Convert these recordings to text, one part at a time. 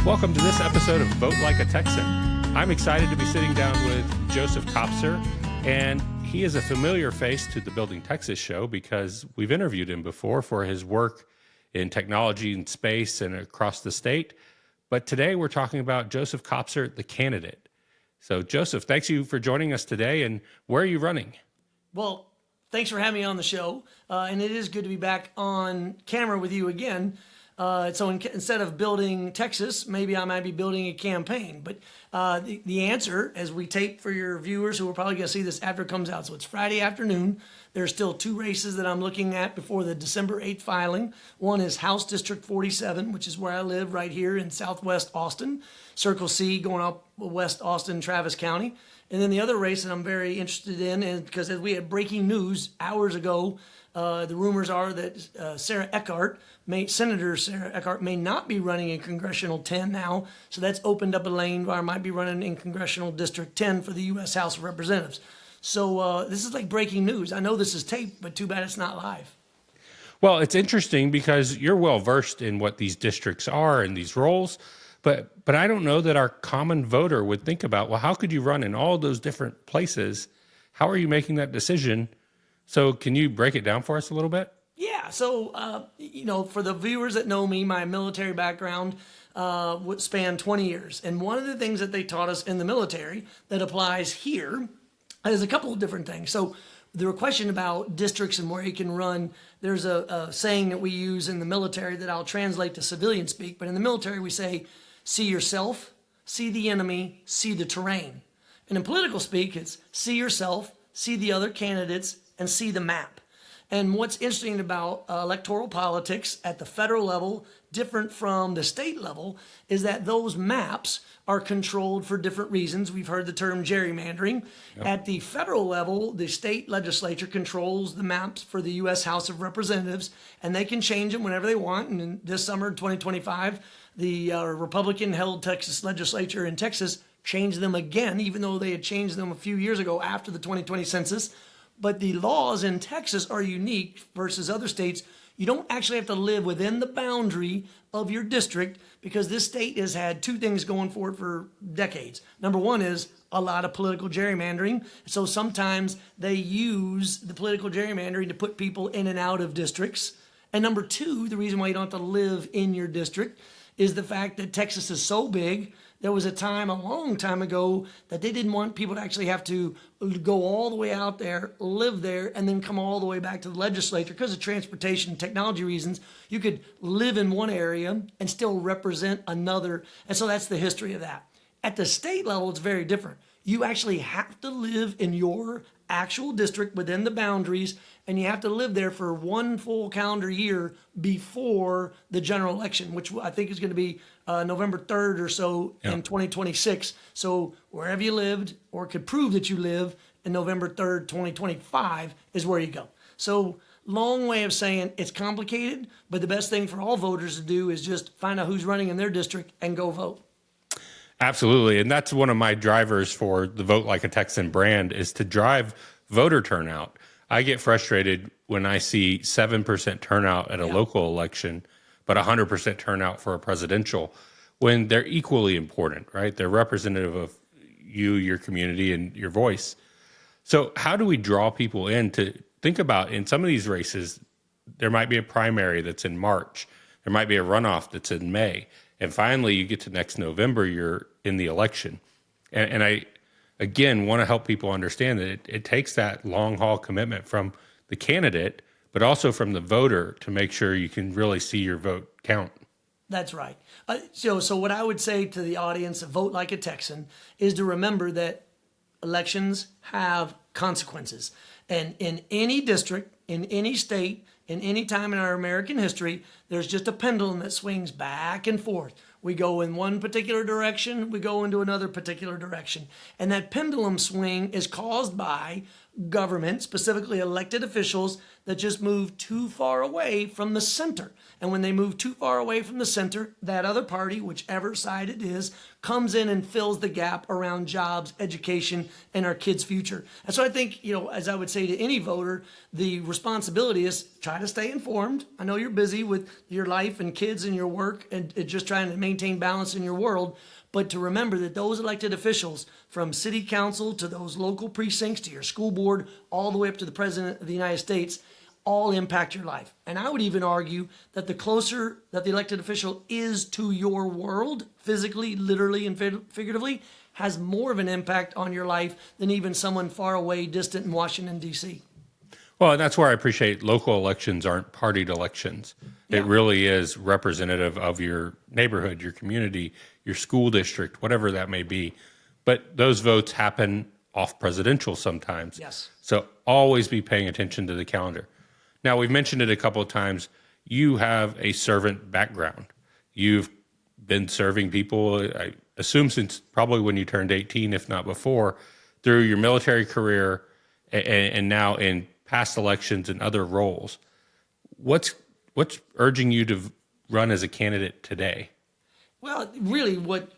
Welcome to this episode of Vote Like a Texan. I'm excited to be sitting down with Joseph Kopser, and he is a familiar face to the Building Texas show because we've interviewed him before for his work in technology and space and across the state. But today we're talking about Joseph Kopser, the candidate. So Joseph, thanks you for joining us today. And where are you running? Well, thanks for having me on the show. And it is good to be back on camera with you again. Instead of building Texas, maybe I might be building a campaign. But the answer, as we tape for your viewers who are probably going to see this after it comes out, so it's Friday afternoon. There's still two races that I'm looking at before the December 8th filing. One is House District 47, which is where I live right here in Southwest Austin. Circle C going up West Austin, Travis County. And then the other race that I'm very interested in, and because as we had breaking news hours ago, the rumors are that Senator Sarah Eckhart may not be running in Congressional 10 now. So that's opened up a lane where I might be running in Congressional District 10 for the U.S. House of Representatives. So this is like breaking news. I know this is taped, but too bad it's not live. Well, it's interesting because you're well versed in what these districts are and these roles. But I don't know that our common voter would think about, well, how could you run in all those different places? How are you making that decision? So can you break it down for us a little bit? Yeah. So, for the viewers that know me, my military background would span 20 years. And one of the things that they taught us in the military that applies here is a couple of different things. So there were questions about districts and where you can run. There's a saying that we use in the military that I'll translate to civilian speak. But in the military, we say, see yourself, see the enemy, see the terrain. And in political speak, it's see yourself, see the other candidates, and see the map. And what's interesting about electoral politics at the federal level, different from the state level, is that those maps are controlled for different reasons. We've heard the term gerrymandering. Yep. At the federal level, the state legislature controls the maps for the U.S. House of Representatives, and they can change them whenever they want. And in this summer, 2025, the Republican-held Texas legislature in Texas changed them again, even though they had changed them a few years ago after the 2020 census. But the laws in Texas are unique versus other states. You don't actually have to live within the boundary of your district because this state has had two things going for it for decades. Number one is a lot of political gerrymandering. So sometimes they use the political gerrymandering to put people in and out of districts. And number two, the reason why you don't have to live in your district is the fact that Texas is so big. There was a time a long time ago that they didn't want people to actually have to go all the way out there, live there, and then come all the way back to the legislature because of transportation and technology reasons. You could live in one area and still represent another. And so that's the history of that. At the state level, it's very different. You actually have to live in your actual district within the boundaries, and you have to live there for one full calendar year before the general election, which I think is going to be November 3rd or so in 2026. So wherever you lived or could prove that you live in November 3rd, 2025 is where you go. So long way of saying it's complicated, but the best thing for all voters to do is just find out who's running in their district and go vote. Absolutely. And that's one of my drivers for the Vote Like a Texan brand is to drive voter turnout. I get frustrated when I see 7% turnout at a local election, but 100% turnout for a presidential when they're equally important, right? They're representative of you, your community, and your voice. So how do we draw people in to think about in some of these races, there might be a primary that's in March. There might be a runoff that's in May. And finally, you get to next November, you're in the election. And I, again, want to help people understand that it takes that long haul commitment from the candidate, but also from the voter to make sure you can really see your vote count. That's right. So what I would say to the audience of Vote Like a Texan is to remember that elections have consequences. And in any district, in any state, in any time in our American history, there's just a pendulum that swings back and forth. We go in one particular direction, we go into another particular direction. And that pendulum swing is caused by government, specifically elected officials, that just move too far away from the center. And when they move too far away from the center, that other party, whichever side it is, comes in and fills the gap around jobs, education, and our kids' future. And so I think, as I would say to any voter, the responsibility is try to stay informed. I know you're busy with your life and kids and your work and just trying to maintain balance in your world, but to remember that those elected officials, from city council to those local precincts to your school board, all the way up to the president of the United States, all impact your life. And I would even argue that the closer that the elected official is to your world, physically, literally, and figuratively, has more of an impact on your life than even someone far away, distant in Washington, D.C. Well, and that's where I appreciate local elections aren't partied elections. Yeah. It really is representative of your neighborhood, your community, your school district, whatever that may be. But those votes happen off presidential sometimes. Yes. So always be paying attention to the calendar. Now, we've mentioned it a couple of times. You have a servant background. You've been serving people, I assume, since probably when you turned 18, if not before, through your military career and now in past elections and other roles. What's urging you to run as a candidate today? Well, really, what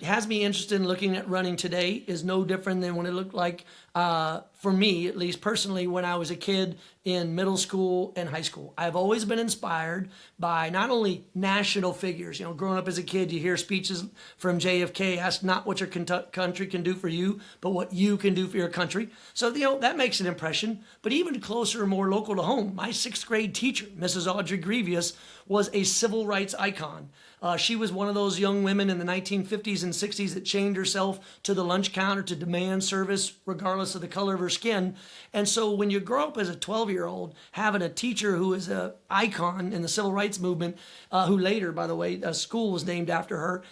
has me interested in looking at running today is no different than what it looked like for me, at least personally, when I was a kid in middle school and high school. I've always been inspired by not only national figures. Growing up as a kid, you hear speeches from JFK, ask not what your country can do for you, but what you can do for your country. So, that makes an impression. But even closer, more local to home, my sixth grade teacher, Mrs. Audrey Grievous, was a civil rights icon. She was one of those young women in the 1950s and 60s that chained herself to the lunch counter to demand service regardless of the color of her skin. And so when you grow up as a 12-year-old, having a teacher who is an icon in the civil rights movement, who later, by the way, a school was named after her,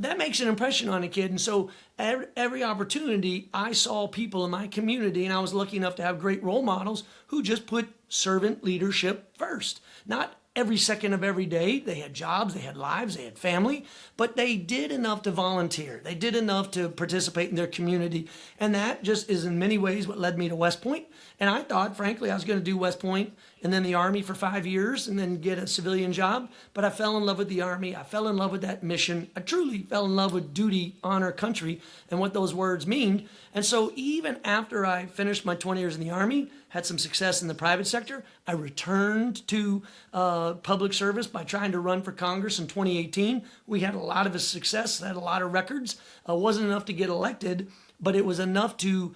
that makes an impression on a kid. And so every opportunity, I saw people in my community, and I was lucky enough to have great role models who just put servant leadership first. Not every second of every day. They had jobs, they had lives, they had family, but they did enough to volunteer. They did enough to participate in their community. And that just is in many ways what led me to West Point. And I thought, frankly, I was going to do West Point and then the Army for 5 years and then get a civilian job. But I fell in love with the Army. I fell in love with that mission. I truly fell in love with duty, honor, country, and what those words mean. And so even after I finished my 20 years in the Army, had some success in the private sector, I returned to public service by trying to run for Congress in 2018. We had a lot of success, had a lot of records. Wasn't enough to get elected, but it was enough to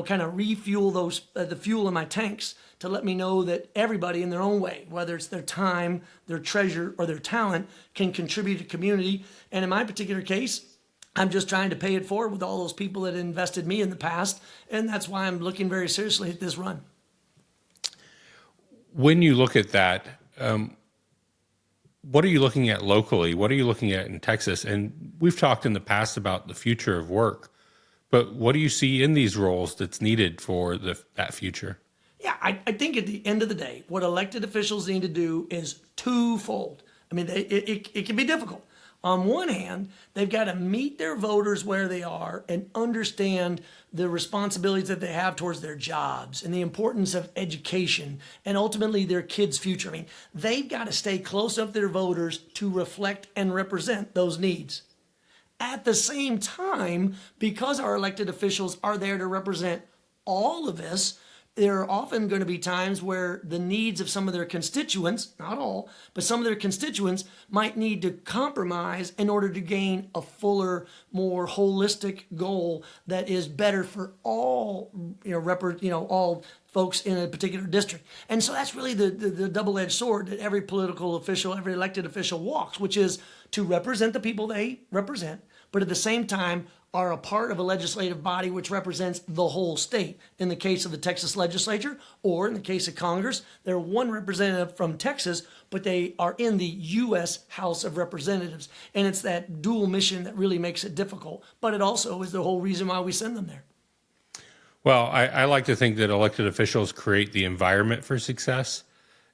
kind of refuel the fuel in my tanks to let me know that everybody in their own way, whether it's their time, their treasure, or their talent, can contribute to community. And in my particular case, I'm just trying to pay it forward with all those people that invested me in the past. And that's why I'm looking very seriously at this run. When you look at that, what are you looking at locally? What are you looking at in Texas? And we've talked in the past about the future of work, but what do you see in these roles that's needed for that future? Yeah, I think at the end of the day, what elected officials need to do is twofold. I mean, it can be difficult. On one hand, they've got to meet their voters where they are and understand the responsibilities that they have towards their jobs and the importance of education and ultimately their kids' future. I mean, they've got to stay close up to their voters to reflect and represent those needs. At the same time, because our elected officials are there to represent all of us, there are often going to be times where the needs of some of their constituents, not all, but some of their constituents might need to compromise in order to gain a fuller, more holistic goal that is better for all, all folks in a particular district. And so that's really the double-edged sword that every political official, every elected official walks, which is to represent the people they represent, but at the same time are a part of a legislative body which represents the whole state. In the case of the Texas legislature, or in the case of Congress, they're one representative from Texas, but they are in the U.S. House of Representatives. And it's that dual mission that really makes it difficult. But it also is the whole reason why we send them there. Well, I like to think that elected officials create the environment for success,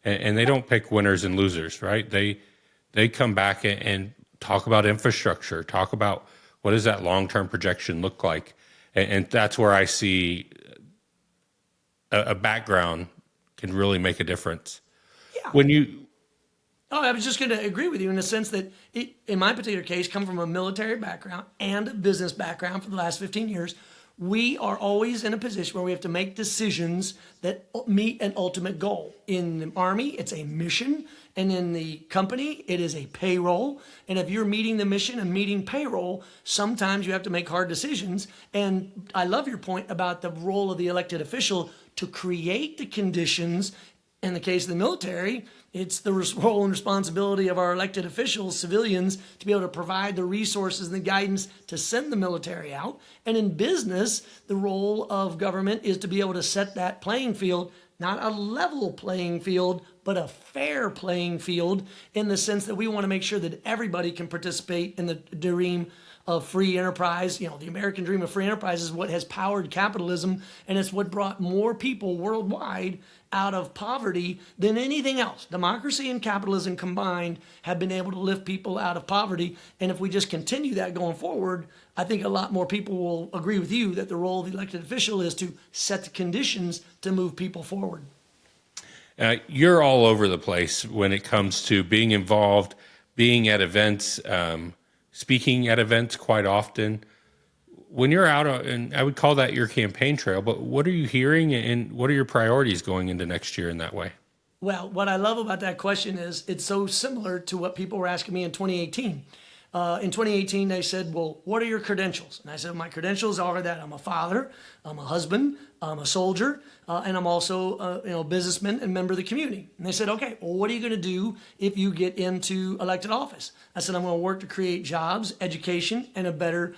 and they don't pick winners and losers, right? They come back and talk about infrastructure, talk about what does that long-term projection look like? And that's where I see a background can really make a difference. Yeah. When you Oh, I was just going to agree with you in the sense that in my particular case, come from a military background and a business background for the last 15 years. We are always in a position where we have to make decisions that meet an ultimate goal. In the Army, it's a mission, and in the company, it is a payroll. And if you're meeting the mission and meeting payroll, sometimes you have to make hard decisions. And I love your point about the role of the elected official to create the conditions. In the case of the military, it's the role and responsibility of our elected officials, civilians, to be able to provide the resources and the guidance to send the military out. And in business, the role of government is to be able to set that playing field, not a level playing field, but a fair playing field, in the sense that we want to make sure that everybody can participate in the dream of free enterprise. You know, the American dream of free enterprise is what has powered capitalism, and it's what brought more people worldwide out of poverty than anything else. Democracy and capitalism combined have been able to lift people out of poverty. And if we just continue that going forward, I think a lot more people will agree with you that the role of the elected official is to set the conditions to move people forward. You're all over the place when it comes to being involved, being at events, speaking at events quite often. When you're out, and I would call that your campaign trail, but what are you hearing and what are your priorities going into next year in that way? Well, what I love about that question is it's so similar to what people were asking me in 2018. In 2018, they said, well, what are your credentials? And I said, my credentials are that I'm a father, I'm a husband, I'm a soldier, and I'm also a businessman and member of the community. And they said, okay, well, what are you going to do if you get into elected office? I said, I'm going to work to create jobs, education, and a better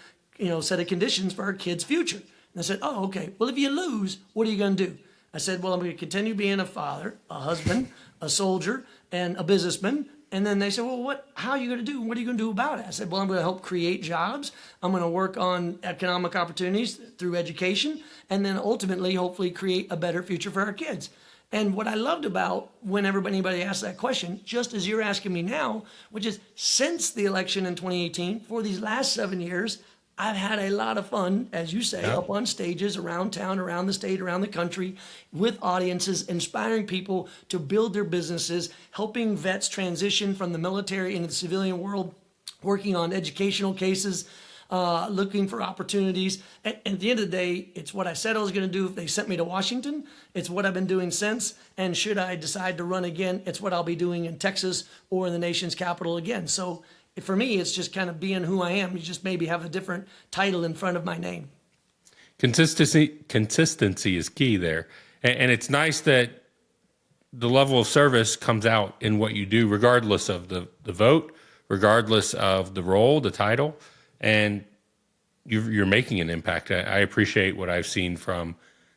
set of conditions for our kids' future. And I said, oh, okay. Well, if you lose, what are you going to do? I said, well, I'm going to continue being a father, a husband, a soldier, and a businessman. And then they said, well, how are you going to do? What are you going to do about it? I said, well, I'm going to help create jobs. I'm going to work on economic opportunities through education, and then ultimately, hopefully, create a better future for our kids. And what I loved about whenever anybody asked that question, just as you're asking me now, which is since the election in 2018, for these last 7 years, I've had a lot of fun, as you say, up on stages around town, around the state, around the country, with audiences, inspiring people to build their businesses, helping vets transition from the military into the civilian world, working on educational cases, looking for opportunities. And at the end of the day, it's what I said I was going to do if they sent me to Washington. It's what I've been doing since. And should I decide to run again, it's what I'll be doing in Texas or in the nation's capital again. So for me, it's just kind of being who I am. You just maybe have a different title in front of my name. Consistency is key there. And it's nice that the level of service comes out in what you do, regardless of the vote, regardless of the role, the title, and you're making an impact. I appreciate what I've seen from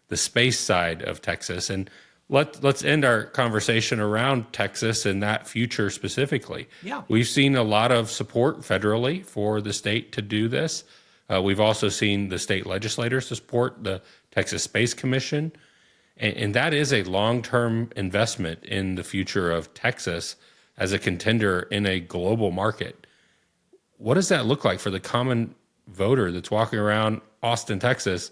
the space side of Texas. And let's end our conversation around Texas and that future specifically. Yeah. We've seen a lot of support federally for the state to do this. We've also seen the state legislators to support the Texas Space Commission. And that is a long-term investment in the future of Texas as a contender in a global market. What does that look like for the common voter that's walking around Austin, Texas?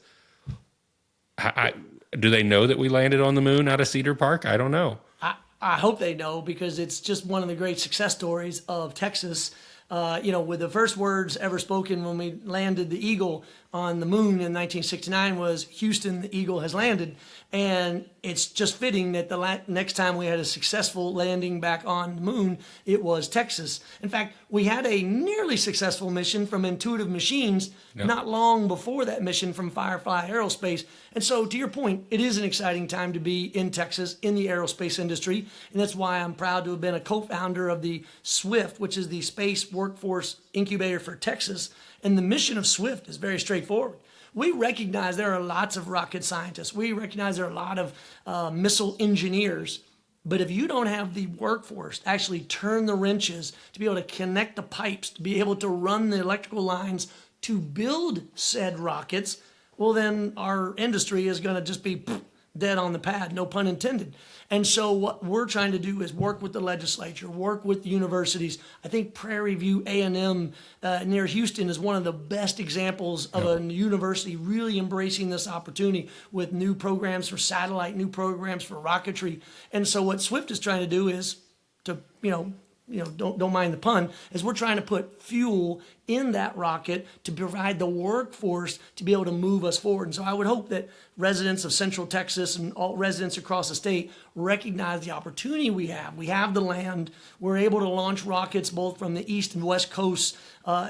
Do they know that we landed on the moon out of Cedar Park? I don't know. I hope they know, because it's just one of the great success stories of Texas. With the first words ever spoken when we landed the Eagle on the moon in 1969 was, Houston, the Eagle has landed. And it's just fitting that the next time we had a successful landing back on the moon, it was Texas. In fact, we had a nearly successful mission from Intuitive Machines not long before that mission from Firefly Aerospace. And so, to your point, it is an exciting time to be in Texas in the aerospace industry. And that's why I'm proud to have been a co-founder of the SWIFT, which is the Space Workforce Incubator for Texas. And the mission of SWIFT is very straightforward. We recognize there are lots of rocket scientists. We recognize there are a lot of missile engineers. But if you don't have the workforce to actually turn the wrenches, to be able to connect the pipes, to be able to run the electrical lines, to build said rockets, well, then our industry is going to just be dead on the pad, no pun intended. And so what we're trying to do is work with the legislature, work with the universities. I think Prairie View A&M near Houston is one of the best examples of a university really embracing this opportunity with new programs for satellite, new programs for rocketry. And so what Swift is trying to do is to, don't mind the pun, is we're trying to put fuel in that rocket to provide the workforce to be able to move us forward. And so I would hope that residents of Central Texas and all residents across the state recognize the opportunity we have. We have the land. We're able to launch rockets both from the east and west coasts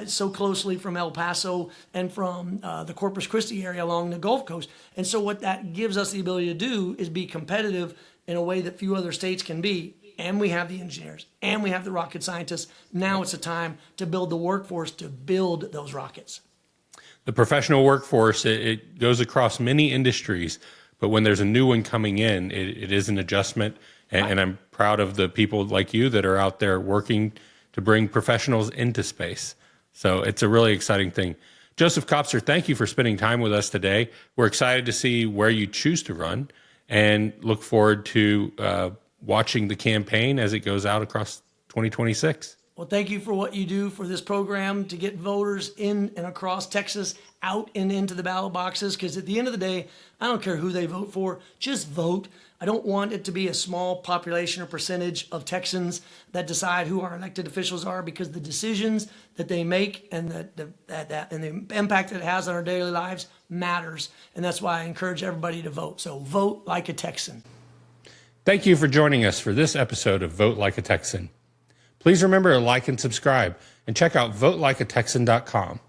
so closely from El Paso and from the Corpus Christi area along the Gulf Coast. And so what that gives us the ability to do is be competitive in a way that few other states can be. And we have the engineers, and we have the rocket scientists. Now it's a time to build the workforce to build those rockets. The professional workforce, it goes across many industries, but when there's a new one coming in, it is an adjustment. And I'm proud of the people like you that are out there working to bring professionals into space. So it's a really exciting thing. Joseph Kopser, thank you for spending time with us today. We're excited to see where you choose to run and look forward to watching the campaign as it goes out across 2026. Well, thank you for what you do for this program to get voters in and across Texas out and into the ballot boxes. Because at the end of the day, I don't care who they vote for, just vote. I don't want it to be a small population or percentage of Texans that decide who our elected officials are, because the decisions that they make and the impact that it has on our daily lives matters. And that's why I encourage everybody to vote. So vote like a Texan. Thank you for joining us for this episode of Vote Like a Texan. Please remember to like and subscribe, and check out votelikeatexan.com.